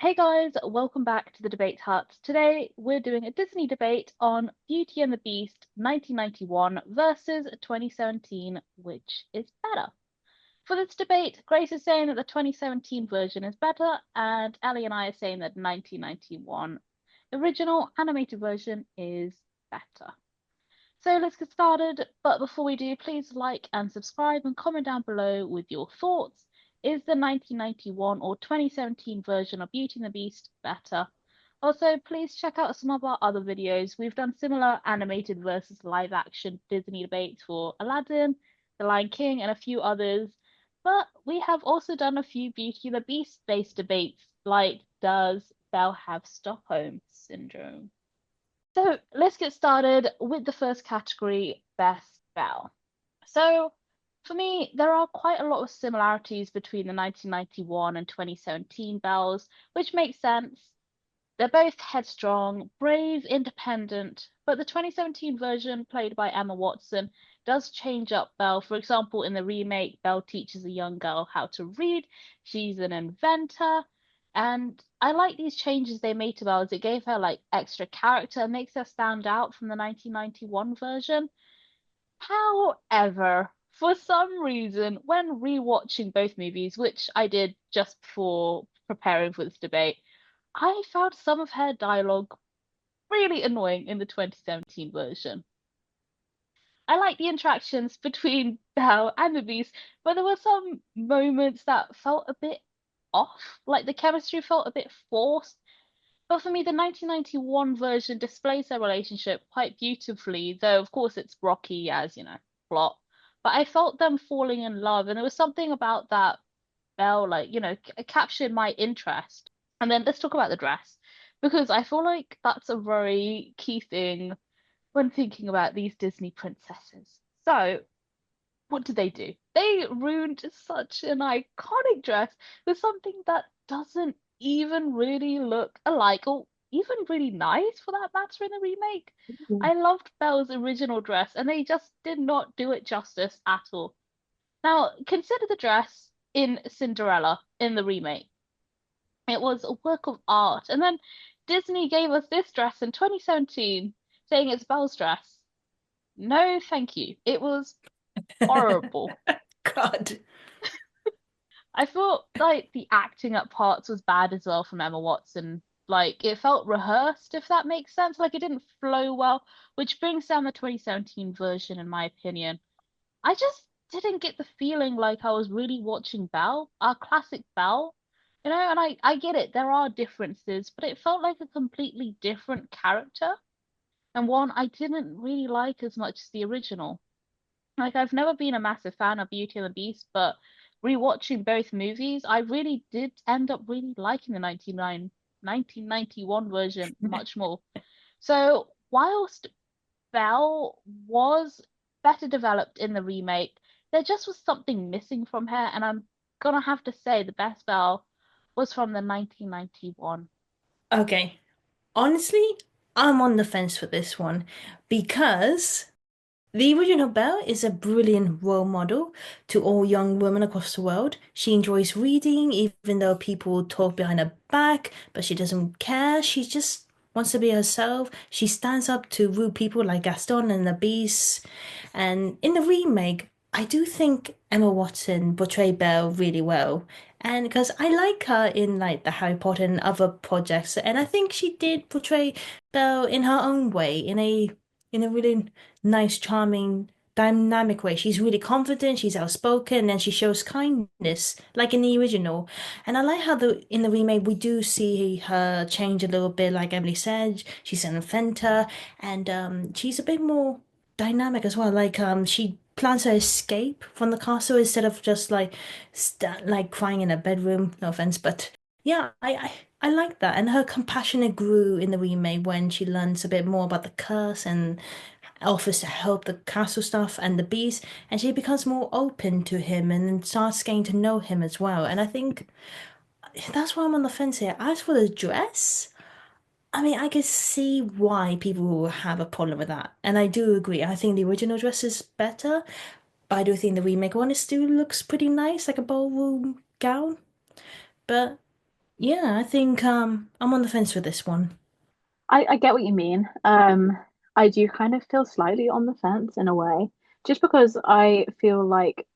Hey guys, welcome back to the Debate Hut. Today we're doing a Disney debate on Beauty and the Beast 1991 versus 2017, which is better. For this debate, Grace is saying that the 2017 version is better, and Ali and I are saying that 1991 original animated version is better. So let's get started. But before we do, please like and subscribe and comment down below with your thoughts. Is the 1991 or 2017 version of Beauty and the Beast better? Also, please check out some of our other videos. We've done similar animated versus live action Disney debates for Aladdin, The Lion King, and a few others. But we have also done a few Beauty and the Beast based debates, like does Belle have Stockholm syndrome? So let's get started with the first category, Best Belle. So for me, there are quite a lot of similarities between the 1991 and 2017 Belles, which makes sense. They're both headstrong, brave, independent, but the 2017 version, played by Emma Watson, does change up Belle. For example, in the remake, Belle teaches a young girl how to read. She's an inventor. And I like these changes they made to Belle as it gave her like extra character and makes her stand out from the 1991 version. However, for some reason, when rewatching both movies, which I did just before preparing for this debate, I found some of her dialogue really annoying in the 2017 version. I like the interactions between Belle and the Beast, but there were some moments that felt a bit off, like the chemistry felt a bit forced. But for me, the 1991 version displays their relationship quite beautifully, though of course it's rocky as, plot. But I felt them falling in love, and there was something about that Belle, like, captured my interest. And then let's talk about the dress, because I feel like that's a very key thing when thinking about these Disney princesses. So, what did they do? They ruined such an iconic dress with something that doesn't even really look alike or even really nice for that matter in the remake. I loved Belle's original dress and they just did not do it justice at all. Now, consider the dress in Cinderella in the remake. It was a work of art. And then Disney gave us this dress in 2017 saying it's Belle's dress. No, thank you. It was horrible. God. I felt like the acting at parts was bad as well from Emma Watson. Like it felt rehearsed, if that makes sense. Like it didn't flow well, which brings down the 2017 version, in my opinion. I just didn't get the feeling like I was really watching Belle, our classic Belle. And I get it, there are differences, but it felt like a completely different character and one I didn't really like as much as the original. Like I've never been a massive fan of Beauty and the Beast, but rewatching both movies, I really did end up really liking the 1991 version much more. So whilst Belle was better developed in the remake, there just was something missing from her, and I'm gonna have to say the best Belle was from the 1991. Okay. Honestly, I'm on the fence for this one because the original Belle is a brilliant role model to all young women across the world. She enjoys reading, even though people talk behind her back, but she doesn't care. She just wants to be herself. She stands up to rude people like Gaston and the Beast. And in the remake, I do think Emma Watson portrayed Belle really well. And because I like her in like the Harry Potter and other projects, and I think she did portray Belle in her own way, in a really nice, charming, dynamic way. She's really confident, she's outspoken, and she shows kindness, like in the original. And I like how the in the remake we do see her change a little bit, like Emily said. She's an inventor, and she's a bit more dynamic as well. Like she plans her escape from the castle instead of just like like crying in a bedroom. No offense, but yeah, I like that. And her compassion grew in the remake when she learns a bit more about the curse and offers to help the castle staff and the bees, and she becomes more open to him and then starts getting to know him as well. And I think that's why I'm on the fence here. As for the dress, I mean, I could see why people will have a problem with that. And I do agree. I think the original dress is better, but I do think the remake one is still looks pretty nice, like a ballroom gown. But Yeah, I think I'm on the fence with this one. I get what you mean. I do kind of feel slightly on the fence in a way, just because I feel like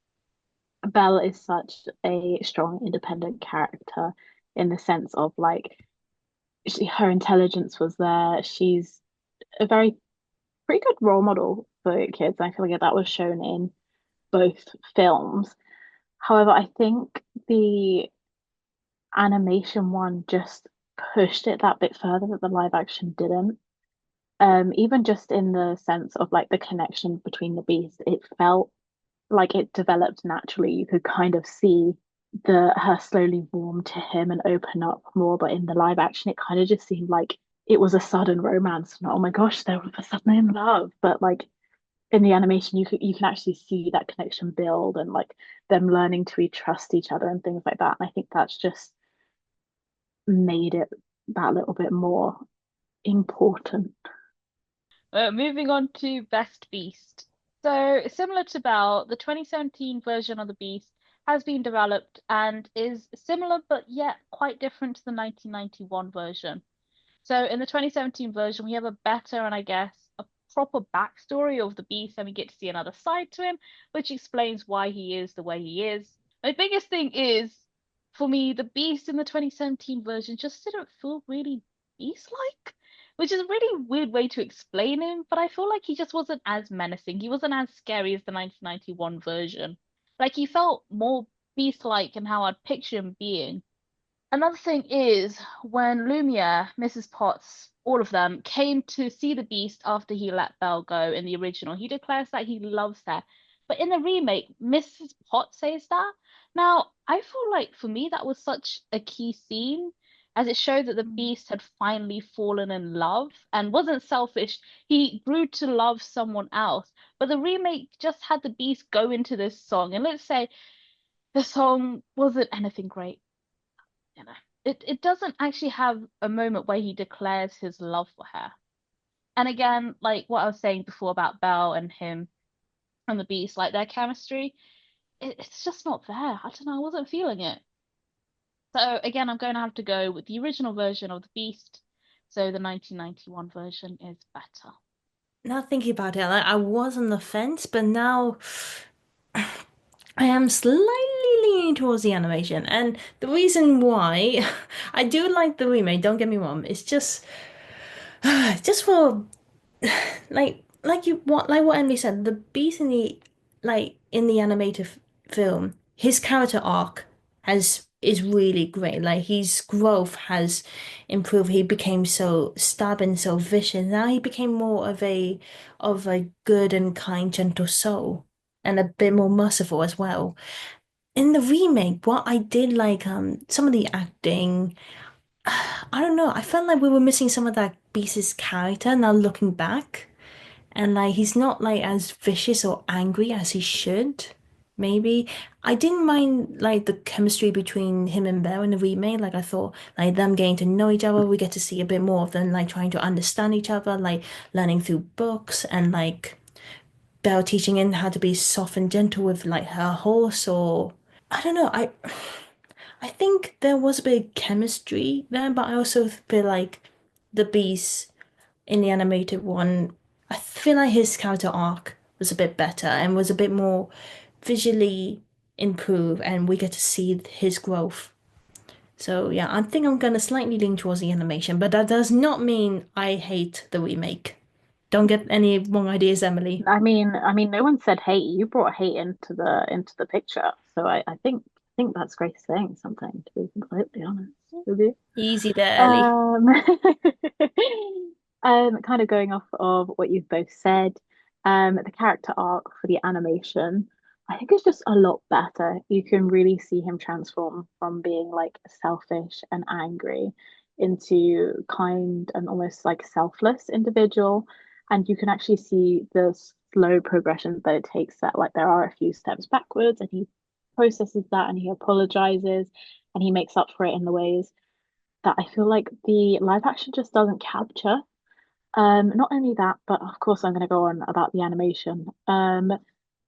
Belle is such a strong, independent character in the sense of like her intelligence was there. She's a very pretty good role model for kids. I feel like that was shown in both films. However, I think the animation one just pushed it that bit further that the live action didn't. Even just in the sense of like the connection between the beasts, it felt like it developed naturally. You could kind of see the her slowly warm to him and open up more. But in the live action, it kind of just seemed like it was a sudden romance. Not, oh my gosh, they're all of a sudden in love. But like in the animation, you can actually see that connection build and like them learning to trust each other and things like that. And I think that's just made it that little bit more important. Moving on to Best Beast. So, similar to Belle, the 2017 version of the Beast has been developed and is similar but yet quite different to the 1991 version. So, in the 2017 version, we have a better and I guess a proper backstory of the Beast, and we get to see another side to him, which explains why he is the way he is. My biggest thing is, for me, the Beast in the 2017 version just didn't feel really Beast-like, which is a really weird way to explain him, but I feel like he just wasn't as menacing. He wasn't as scary as the 1991 version. Like, he felt more Beast-like in how I'd picture him being. Another thing is when Lumiere, Mrs. Potts, all of them came to see the Beast after he let Belle go in the original, he declares that he loves her. But in the remake, Mrs. Potts says that. Now, I feel like for me that was such a key scene as it showed that the Beast had finally fallen in love and wasn't selfish. He grew to love someone else. But the remake just had the Beast go into this song, and let's say the song wasn't anything great, you know. It doesn't actually have a moment where he declares his love for her. And again, like what I was saying before about Belle and him and the Beast, like their chemistry, it's just not there. I don't know, I wasn't feeling it. So again, I'm going to have to go with the original version of the Beast. So the 1991 version is better. Now thinking about it, like, I was on the fence, but now I am slightly leaning towards the animation. And the reason why I do like the remake, don't get me wrong, it's just for like what Emily said, the beast in the in the animated film, his character arc has is really great. Like his growth has improved. He became so stubborn, so vicious. Now he became more of a good and kind, gentle soul, and a bit more merciful as well. In the remake, what I did like some of the acting, I don't know, I felt like we were missing some of that beast's character now looking back. And like he's not like as vicious or angry as he should. Maybe I didn't mind like the chemistry between him and Belle in the remake. Like I thought like them getting to know each other, we get to see a bit more of them like trying to understand each other, like learning through books and like Belle teaching him how to be soft and gentle with like her horse or I don't know. I think there was a bit of chemistry there, but I also feel like the beast in the animated one, I feel like his character arc was a bit better and was a bit more visually improved, and we get to see his growth. So yeah, I think I'm gonna slightly lean towards the animation, but that does not mean I hate the remake. Don't get any wrong ideas, Emily. No one said hate. You brought hate into the picture. So I think that's Grace saying something, to be completely honest with you. Easy there, Ellie. Um, kind of going off of what you've both said, the character arc for the animation, I think it's just a lot better. You can really see him transform from being like selfish and angry into kind and almost like selfless individual. And you can actually see the slow progression that it takes that like there are a few steps backwards and he processes that and he apologizes and he makes up for it in the ways that I feel like the live action just doesn't capture. Not only that, but of course I'm going to go on about the animation.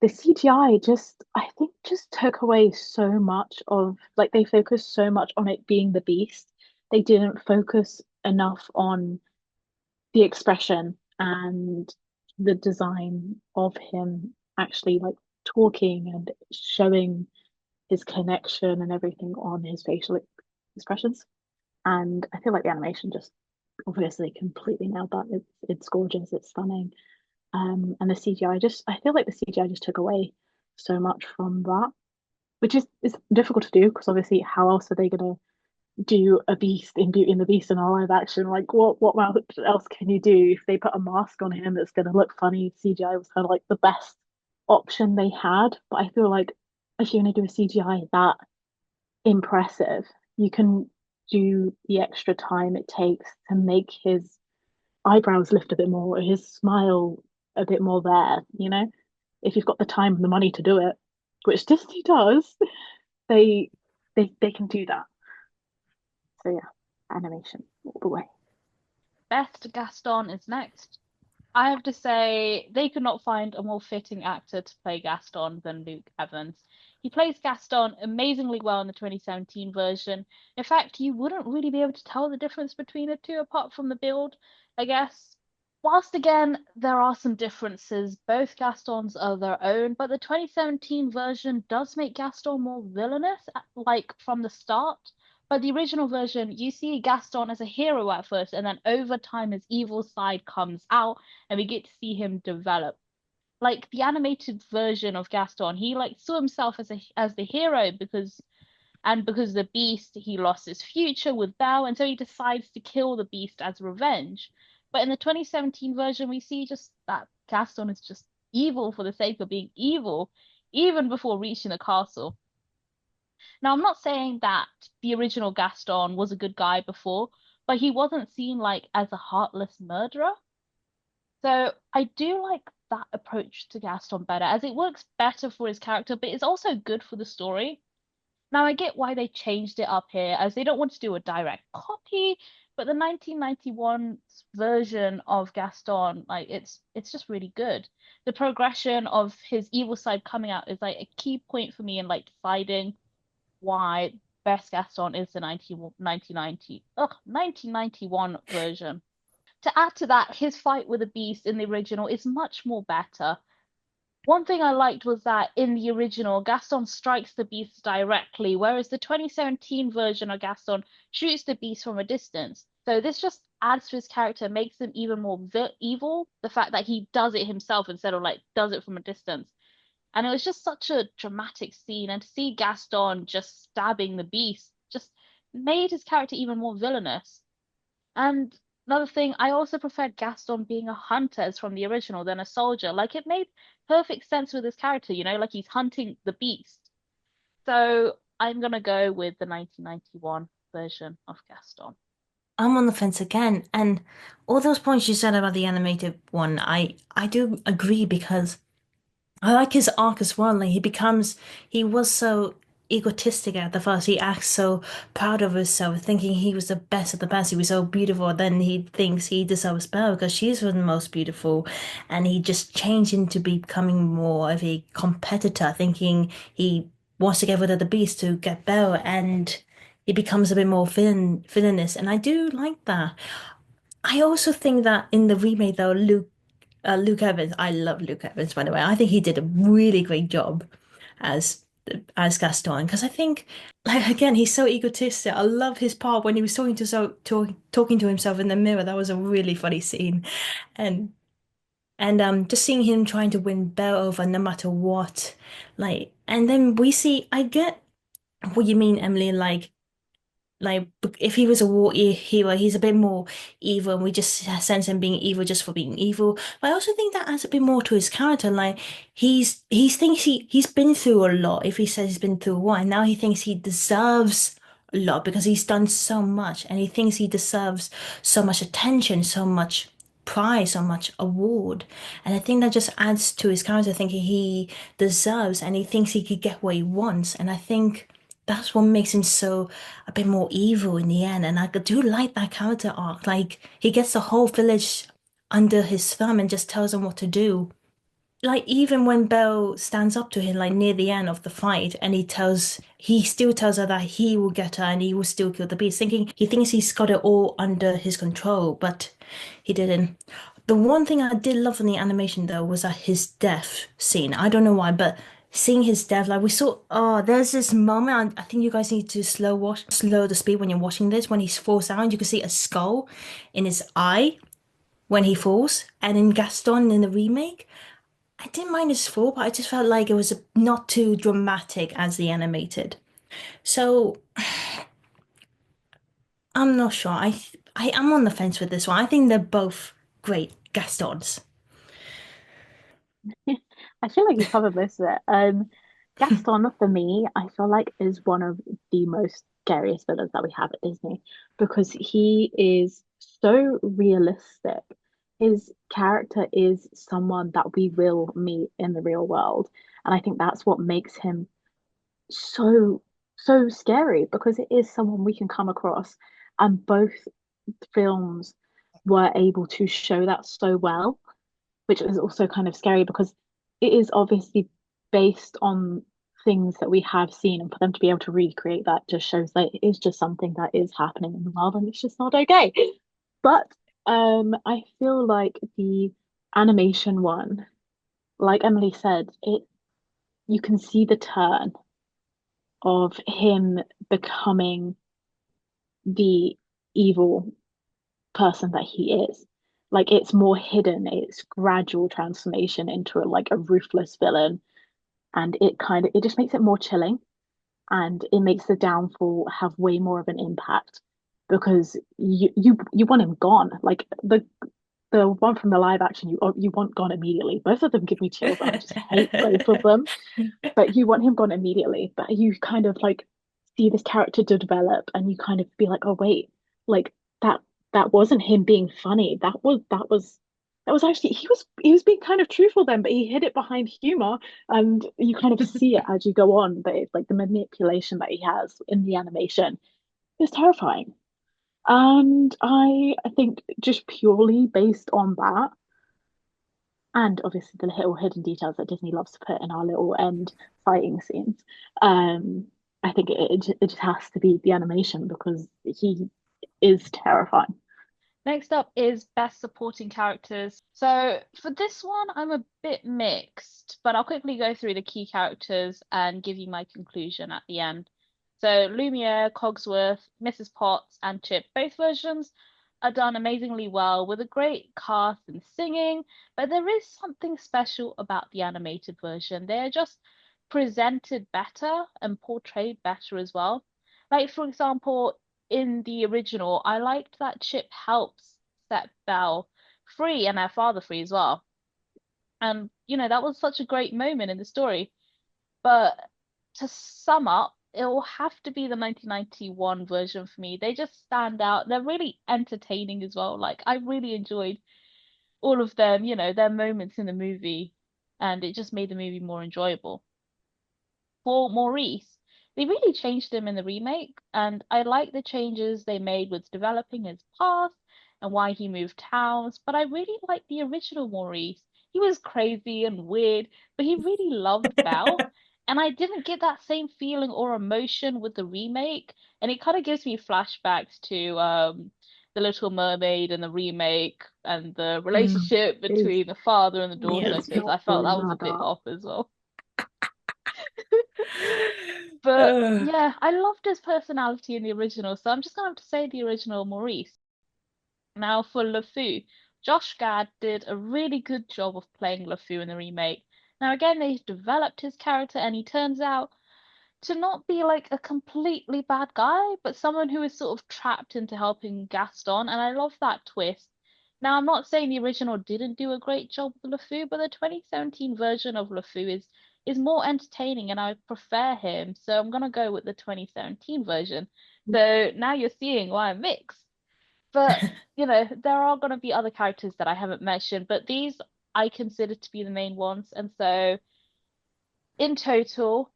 the CGI just, I think, just took away so much of, like, they focused so much on it being the beast. They didn't focus enough on the expression and the design of him actually like talking and showing his connection and everything on his facial expressions. And I feel like the animation just obviously completely nailed that. It's gorgeous, it's stunning. And the CGI just, I feel like the CGI just took away so much from that, which is difficult to do because obviously, how else are they gonna do a beast in Beauty and the Beast in a live action? Like, what else can you do if they put a mask on him that's gonna look funny? CGI was kind of like the best option they had, but I feel like if you're gonna do a CGI that impressive, you can do the extra time it takes to make his eyebrows lift a bit more, or his smile a bit more there, you know? If you've got the time and the money to do it, which Disney does, they they can do that. So yeah, animation all the way. Best Gaston is next. I have to say, they could not find a more fitting actor to play Gaston than Luke Evans. He plays Gaston amazingly well in the 2017 version. In fact, you wouldn't really be able to tell the difference between the two apart from the build, I guess. Whilst again, there are some differences, both Gastons are their own, but the 2017 version does make Gaston more villainous, like from the start. But the original version, you see Gaston as a hero at first, and then over time his evil side comes out, and we get to see him develop. Like the animated version of Gaston, he like saw himself as the hero because the beast he lost his future with Belle, and so he decides to kill the beast as revenge. But in the 2017 version, we see just that Gaston is just evil for the sake of being evil, even before reaching the castle. Now, I'm not saying that the original Gaston was a good guy before, but he wasn't seen like as a heartless murderer. So I do like that approach to Gaston better, as it works better for his character, but it's also good for the story. Now I get why they changed it up here, as they don't want to do a direct copy, but the 1991 version of Gaston, like it's just really good. The progression of his evil side coming out is like a key point for me in like deciding why best Gaston is the 1991 version. To add to that, his fight with the Beast in the original is much more better. One thing I liked was that in the original, Gaston strikes the beast directly, whereas the 2017 version of Gaston shoots the beast from a distance. So this just adds to his character, makes him even more evil. The fact that he does it himself instead of like does it from a distance. And it was just such a dramatic scene. And to see Gaston just stabbing the beast just made his character even more villainous. And another thing, I also preferred Gaston being a hunter as from the original than a soldier. Like it made perfect sense with his character, like he's hunting the beast. So I'm gonna go with the 1991 version of Gaston. I'm on the fence again, and all those points you said about the animated one, I do agree because I like his arc as well. Like he was so egotistic at the first. He acts so proud of himself, thinking he was the best of the best. He was so beautiful. Then he thinks he deserves Belle because she's the most beautiful, and he just changed into becoming more of a competitor, thinking he wants to get rid of the beast to get Belle, and he becomes a bit more villainous. And I do like that. I also think that in the remake, though, Luke Evans. I love Luke Evans, by the way. I think he did a really great job as as Gaston because I think, like again, he's so egotistic. I love his part when he was talking to himself in the mirror. That was a really funny scene, and just seeing him trying to win Belle over no matter what, like, and then we see. I get what you mean, Emily. Like if he was a hero, he's a bit more evil, and we just sense him being evil just for being evil. But I also think that adds a bit more to his character. Like he's been through a lot. If he says he's been through one, now he thinks he deserves a lot because he's done so much, and he thinks he deserves so much attention, so much prize, so much award. And I think that just adds to his character, thinking he deserves, and he thinks he could get what he wants. And I think that's what makes him so a bit more evil in the end. And I do like that character arc. Like he gets the whole village under his thumb and just tells them what to do. like even when Belle stands up to him like near the end of the fight and he still tells her that he will get her and he will still kill the beast, thinking he thinks he's got it all under his control, but he didn't. The one thing I did love in the animation though was that his death scene. I don't know why, but seeing his death, like we saw, oh, there's this moment. I think you guys need to slow the speed when you're watching this. When he falls down, you can see a skull in his eye when he falls, and in Gaston in the remake. I didn't mind his fall, but I just felt like it was not too dramatic as the animated. So I'm not sure. I am on the fence with this one. I think they're both great Gastons. I feel like you covered most of it. Gaston for me, I feel like is one of the most scariest villains that we have at Disney because he is so realistic. His character is someone that we will meet in the real world, and I think that's what makes him so so scary because it is someone we can come across, and both films were able to show that so well, which is also kind of scary because it is obviously based on things that we have seen, and for them to be able to recreate that just shows that it is just something that is happening in the world and it's just not okay. But I feel like the animation one, like Emily said, it you can see the turn of him becoming the evil person that he is. Like it's more hidden, it's gradual transformation into like a ruthless villain, and it just makes it more chilling, and it makes the downfall have way more of an impact because you want him gone. Like the one from the live action, you want gone immediately. Both of them give me chills, and I just hate both of them. But you want him gone immediately. But you kind of like see this character to develop, and you kind of be like, oh wait, like that that wasn't him being funny. That was actually he was being kind of truthful then, but he hid it behind humor, and you kind of see it as you go on. But it's like the manipulation that he has in the animation is terrifying. And I think just purely based on that, and obviously the little hidden details that Disney loves to put in our little end fighting scenes. I think it just has to be the animation because he is terrifying. Next up is best supporting characters. So for this one, I'm a bit mixed, but I'll quickly go through the key characters and give you my conclusion at the end. So Lumiere, Cogsworth, Mrs. Potts, and Chip, both versions are done amazingly well with a great cast and singing, but there is something special about the animated version. They are just presented better and portrayed better as well. Like, for example, in the original, I liked that Chip helps set Belle free and her father free as well. And, that was such a great moment in the story. But to sum up, it will have to be the 1991 version for me. They just stand out. They're really entertaining as well. Like, I really enjoyed all of them, their moments in the movie, and it just made the movie more enjoyable. For Maurice, they really changed him in the remake, and I like the changes they made with developing his past and why he moved towns, but I really like the original Maurice. He was crazy and weird, but he really loved Belle, and I didn't get that same feeling or emotion with the remake, and it kind of gives me flashbacks to The Little Mermaid and the remake and the Mm, relationship Is between the father and the daughter, is because not I felt that was a bit nada. off as well. But uh, yeah, I loved his personality in the original, so I'm just gonna have to say the original Maurice. Now for Lefou, Josh Gad did a really good job of playing Lefou in the remake. Now again, they've developed his character, and he turns out to not be like a completely bad guy, but someone who is sort of trapped into helping Gaston, and I love that twist. Now, I'm not saying the original didn't do a great job with LeFou, but the 2017 version of LeFou is more entertaining, and I prefer him. So I'm gonna go with the 2017 version. So now you're seeing why I'm mixed. But there are gonna be other characters that I haven't mentioned, but these I consider to be the main ones, and so in total.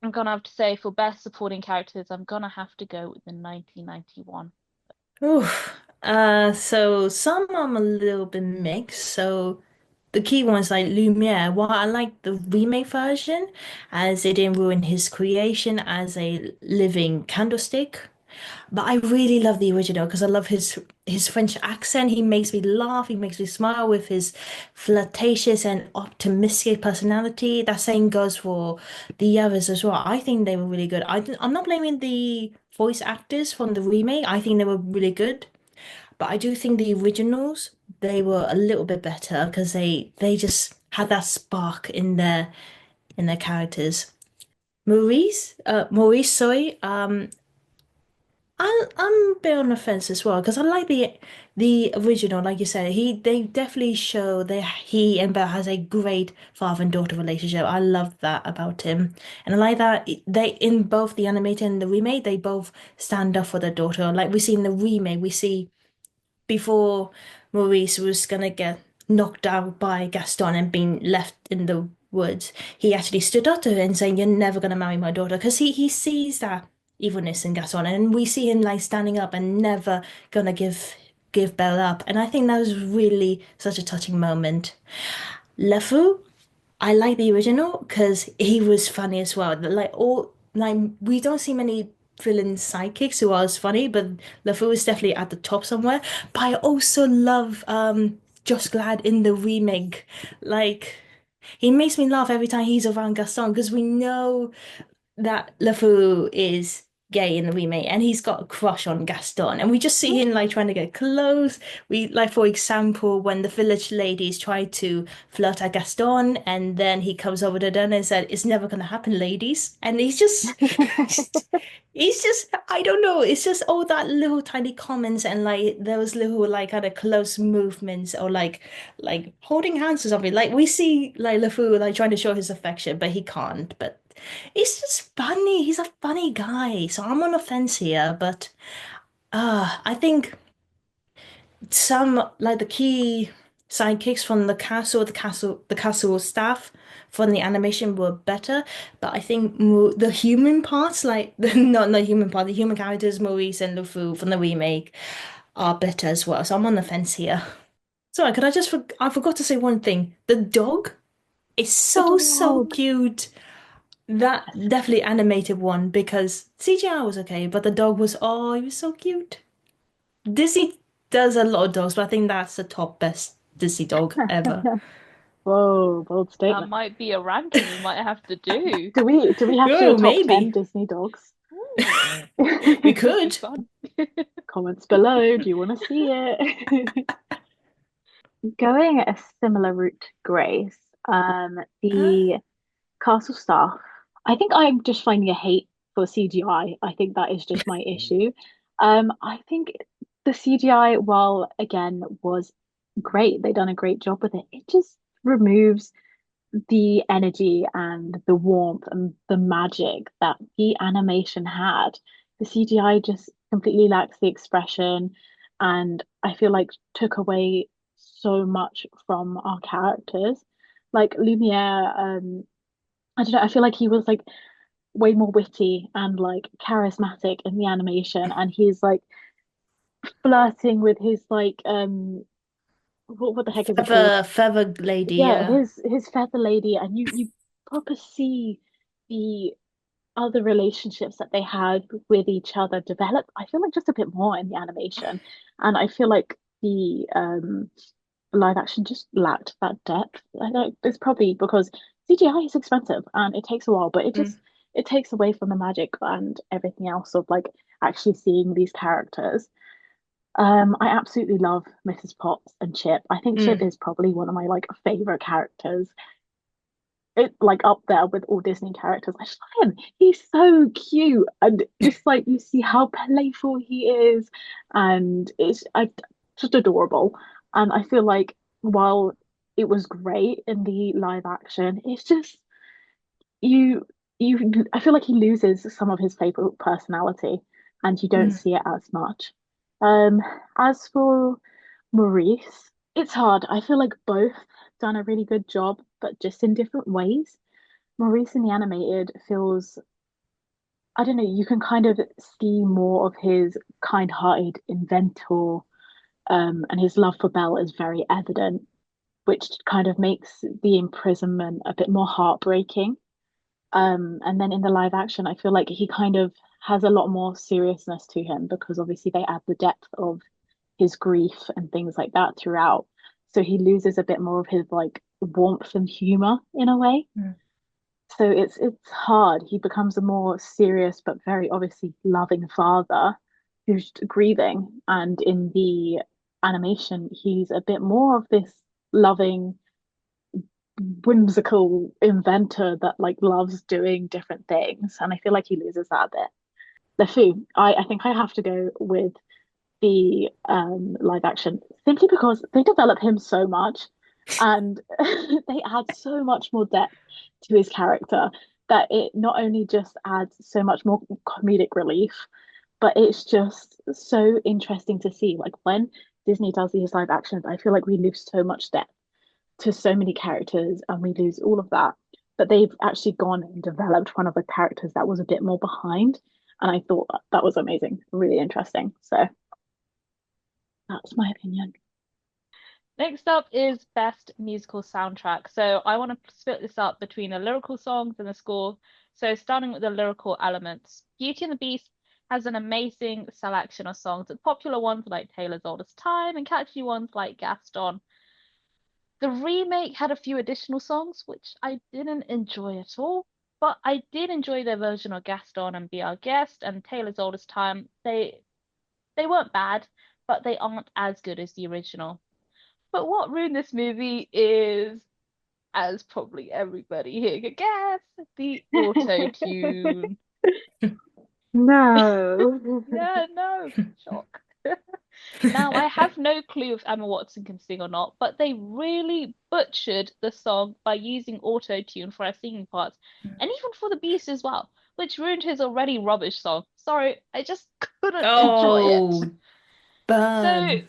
I'm gonna have to say for best supporting characters, I'm gonna have to go with the 1991. oof. So some I'm a little bit mixed. So the key ones like Lumiere, while I like the remake version, as it didn't ruin his creation as a living candlestick. But I really love the original because I love his French accent. He makes me laugh. He makes me smile with his flirtatious and optimistic personality. That same goes for the others as well. I think they were really good. I'm not blaming the voice actors from the remake. I think they were really good. But I do think the originals, they were a little bit better because they just had that spark in their characters. Maurice, sorry. I'm a bit on the fence as well because I like the original, like you said. They definitely show that he and Belle has a great father and daughter relationship. I love that about him, and I like that they in both the animated and the remake they both stand up for their daughter. Like we see in the remake, we see before Maurice was gonna get knocked out by Gaston and being left in the woods, he actually stood up to her and saying, "You're never gonna marry my daughter," because he sees that evilness in Gaston, and we see him like standing up and never gonna give Belle up, and I think that was really such a touching moment. Lefou, I like the original because he was funny as well. Like we don't see many villain sidekicks who are as funny, but LeFou is definitely at the top somewhere. But I also love Josh Glad in the remake. Like he makes me laugh every time he's around Gaston because we know that LeFou is gay in the remake and he's got a crush on Gaston. And we just see him like trying to get close. We like for example when the village ladies try to flirt at Gaston and then he comes over to them and said, "It's never gonna happen, ladies." And he's just he's just I don't know, it's just all that little tiny comments and like those little like kind of close movements or like holding hands or something. Like we see like LeFou like trying to show his affection, but he can't. But it's just funny. He's a funny guy. So I'm on the fence here, but I think some like the key sidekicks from the castle staff from the animation were better, but I think mo the human parts, like the not the human part, the human characters, Maurice and LeFou from the remake, are better as well. So I'm on the fence here. Sorry, could I just I forgot to say one thing. The dog is The so dog. cute. That definitely animated one because CGI was okay, but the dog was oh, he was so cute. Disney does a lot of dogs, but I think that's the top best Disney dog ever. Whoa, bold That statement. might be a ranking we might have to do. Do we have to do a Oh, top 10 maybe Disney dogs? Ooh, we could be could. fun. Comments below. Do you want to see it? Going a similar route to Grace, Huh? the castle staff. I think I'm just finding a hate for CGI. I think that is just my issue. I think the CGI, while again was great, they done a great job with it. It just removes the energy and the warmth and the magic that the animation had. The CGI just completely lacks the expression, and I feel like took away so much from our characters. Like Lumiere, I don't know, I feel like he was like way more witty and like charismatic in the animation, and he's like flirting with his like what the heck is it called? Feather lady, Yeah, yeah. his feather lady, and you proper see the other relationships that they had with each other develop. I feel like just a bit more in the animation, and I feel like the live action just lacked that depth. I know it's probably because CGI is expensive and it takes a while, but Mm, it takes away from the magic and everything else of like actually seeing these characters. I absolutely love Mrs. Potts and Chip. I think Chip mm. is probably one of my like favorite characters. It like up there with all Disney characters. I just love him. He's so cute, and just like you see how playful he is, and just adorable. And I feel like while it was great in the live action, it's just you I feel like he loses some of his favorite personality, and you don't Mm. see it as much. Um, as for Maurice, it's hard. I feel like both done a really good job, but just in different ways. Maurice in the animated feels, I don't know, you can kind of see more of his kind-hearted inventor, and his love for Belle is very evident. which kind of makes the imprisonment a bit more heartbreaking. And then in the live action, I feel like he kind of has a lot more seriousness to him because obviously they add the depth of his grief and things like that throughout. So he loses a bit more of his like warmth and humor in a way. Mm. So it's hard. He becomes a more serious but very obviously loving father who's grieving. And in the animation, he's a bit more of this loving, whimsical inventor that like loves doing different things. And I feel like he loses that a bit. Lefou, I think I have to go with the live action simply because they develop him so much and they add so much more depth to his character that it not only just adds so much more comedic relief, but it's just so interesting to see. Like when Disney does these live actions, I feel like we lose so much depth to so many characters and we lose all of that. But they've actually gone and developed one of the characters that was a bit more behind. And I thought that was amazing, really interesting. So that's my opinion. Next up is Best Musical Soundtrack. So I want to split this up between the lyrical songs and the score. So starting with the lyrical elements, Beauty and the Beast has an amazing selection of songs, with popular ones like Taylor's Oldest Time and catchy ones like Gaston. The remake had a few additional songs, which I didn't enjoy at all, but I did enjoy their version of Gaston and Be Our Guest and Taylor's Oldest Time. They weren't bad, but they aren't as good as the original. But what ruined this movie is, as probably everybody here could guess, the auto tune. No. Yeah, no, shock. Now, I have no clue if Emma Watson can sing or not, but they really butchered the song by using auto tune for her singing parts, and even for the Beast as well, which ruined his already rubbish song. Sorry, I just couldn't enjoy it. Oh, So, burn.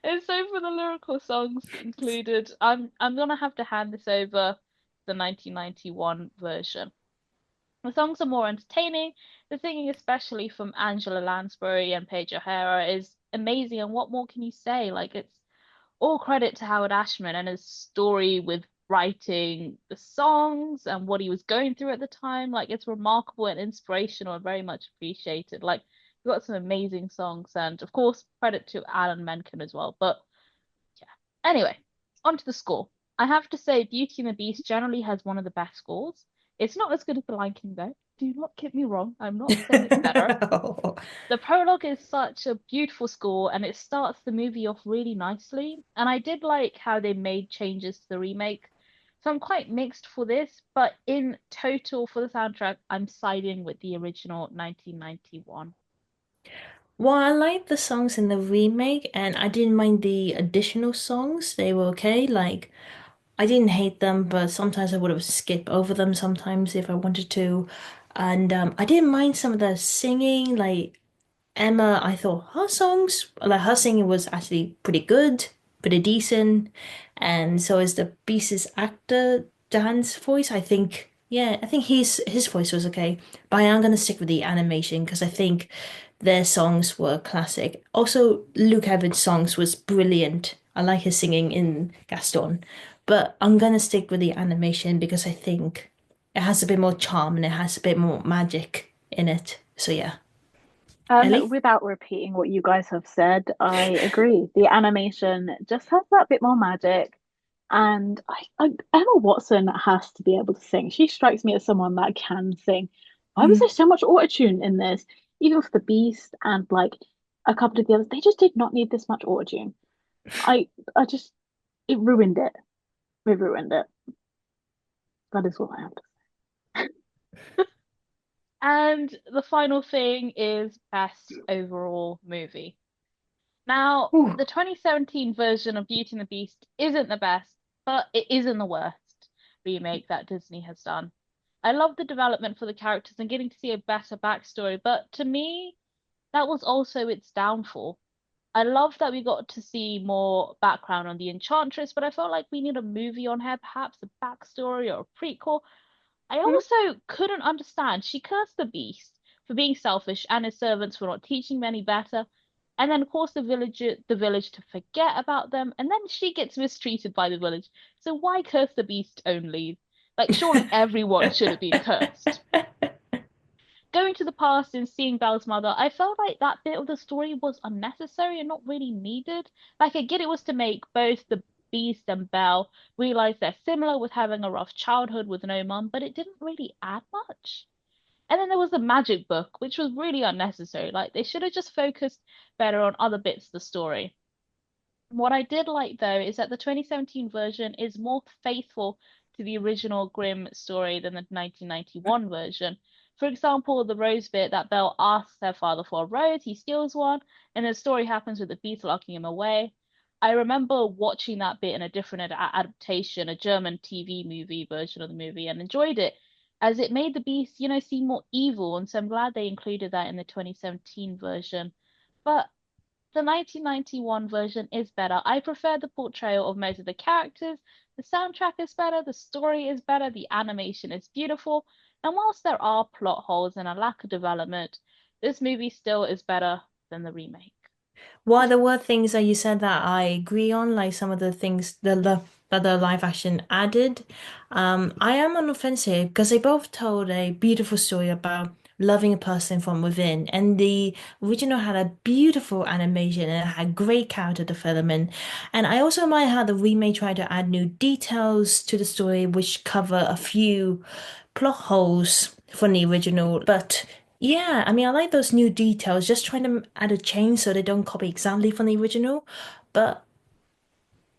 and so for the lyrical songs included, I'm gonna have to hand this over to the 1991 version. The songs are more entertaining. The singing, especially from Angela Lansbury and Paige O'Hara, is amazing. And what more can you say? Like, it's all credit to Howard Ashman and his story with writing the songs and what he was going through at the time. Like, it's remarkable and inspirational and very much appreciated. Like, we've got some amazing songs, and of course, credit to Alan Menken as well. But yeah. Anyway, on to the score. I have to say, Beauty and the Beast generally has one of the best scores. It's not as good as The Lion King, though. Do not get me wrong. I'm not saying it's better. The prologue is such a beautiful score and it starts the movie off really nicely. And I did like how they made changes to the remake. So I'm quite mixed for this, but in total for the soundtrack, I'm siding with the original 1991. Well, I like the songs in the remake, and I didn't mind the additional songs. They were okay. Like, I didn't hate them, but sometimes I would have skipped over them sometimes if I wanted to. And I didn't mind some of the singing. Like, Emma, I thought her songs, like her singing was actually pretty good, pretty decent. And so is the Beast's actor, Dan's voice. I think, yeah, I think his voice was okay. But I am gonna stick with the animation because I think their songs were classic. Also, Luke Evans' songs was brilliant. I like his singing in Gaston. But I'm gonna stick with the animation because I think it has a bit more charm and it has a bit more magic in it. So yeah. Ellie? Without repeating what you guys have said, I agree. The animation just has that bit more magic. And Emma Watson has to be able to sing. She strikes me as someone that can sing. Why was there so much autotune in this? Even for the Beast and like a couple of the others, they just did not need this much autotune. I just it ruined it. It ruined it. That is what I have to And the final thing is best overall movie. Now, Ooh. the 2017 version of Beauty and the Beast isn't the best, but it isn't the worst remake that Disney has done. I love the development for the characters and getting to see a better backstory, but to me, that was also its downfall. I love that we got to see more background on the Enchantress, but I felt like we need a movie on her, perhaps a backstory or a prequel. I say. also couldn't understand. She cursed the beast for being selfish and his servants for not teaching him any better. and then cause the village to forget about them, and then she gets mistreated by the village. So why curse the beast only? Like, surely everyone should have been cursed. Going to the past and seeing Belle's mother, I felt like that bit of the story was unnecessary and not really needed. Like, I get it was to make both the Beast and Belle realize they're similar with having a rough childhood with no mum, but it didn't really add much. And then there was the magic book, which was really unnecessary. Like, they should have just focused better on other bits of the story. What I did like though is that the 2017 version is more faithful to the original Grimm story than the 1991 version. For example, the rose bit that Belle asks her father for a rose, he steals one, and the story happens with the beast locking him away. I remember watching that bit in a different adaptation, a German TV movie version of the movie, and enjoyed it as it made the beast, seem more evil, and so I'm glad they included that in the 2017 version. But the 1991 version is better. I prefer the portrayal of most of the characters. The soundtrack is better, the story is better, the animation is beautiful, and whilst there are plot holes and a lack of development, this movie still is better than the remake. While there were things that you said that I agree on, like some of the things that the live action added, I am on the fence here because they both told a beautiful story about loving a person from within, and the original had a beautiful animation and it had great character development. And I also admire how the remake tried to add new details to the story, which cover a few plot holes from the original, but. Yeah, I mean, I like those new details, just trying to add a change so they don't copy exactly from the original. But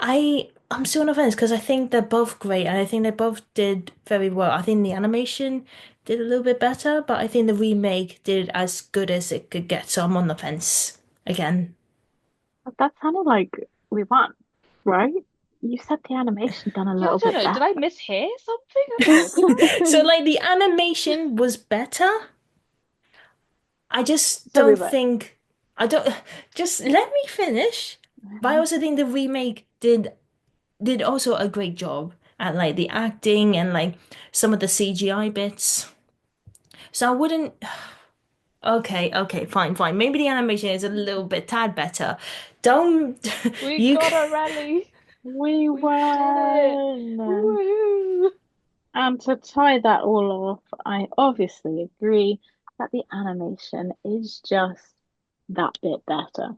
I'm still on the fence because I think they're both great and I think they both did very well. I think the animation did a little bit better, but I think the remake did as good as it could get. So I'm on the fence again. That sounded like we won, right? You said the animation done a Yeah, I little don't bit know. Did better. I mishear something? I don't know. Did I? So like the animation was better. I just So we don't were. think I don't just let me finish. But I also think the remake did also a great job at like the acting and like some of the CGI bits. So I wouldn't. Okay, okay, fine, fine. Maybe the animation is a little bit tad better. Don't We you? got a rally. We We did it. won. Woohoo! And to tie that all off, I obviously agree that the animation is just that bit better.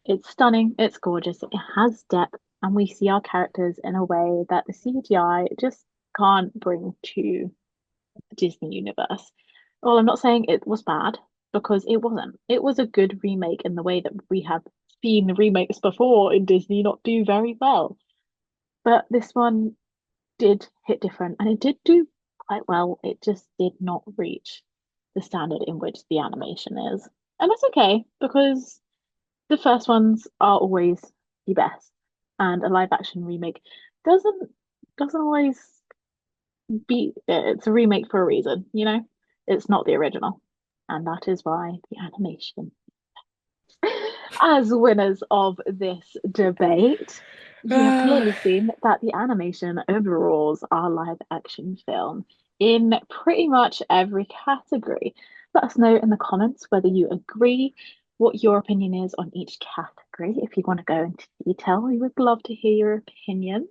It's stunning, it's gorgeous, it has depth, and we see our characters in a way that the CGI just can't bring to the Disney universe. Well, I'm not saying it was bad because it wasn't. It was a good remake in the way that we have seen remakes before in Disney not do very well. But this one did hit different and it did do quite well. It just did not reach the standard in which the animation is. And that's okay because the first ones are always the best. And a live action remake doesn't doesn't always beat it. It's a remake for a reason, you know? It's not the original. And that is why the animation. As winners of this debate, we have clearly seen that the animation overrules our live action film in pretty much every category. Let us know in the comments whether you agree, what your opinion is on each category. If you want to go into detail, we would love to hear your opinions.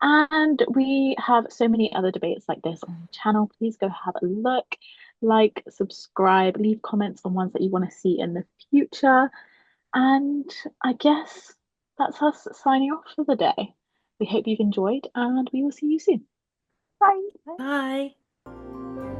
And we have so many other debates like this on the channel. Please go have a look, like, subscribe, leave comments on ones that you want to see in the future. And I guess that's us signing off for the day. We hope you've enjoyed, and we will see you soon. Bye. Bye.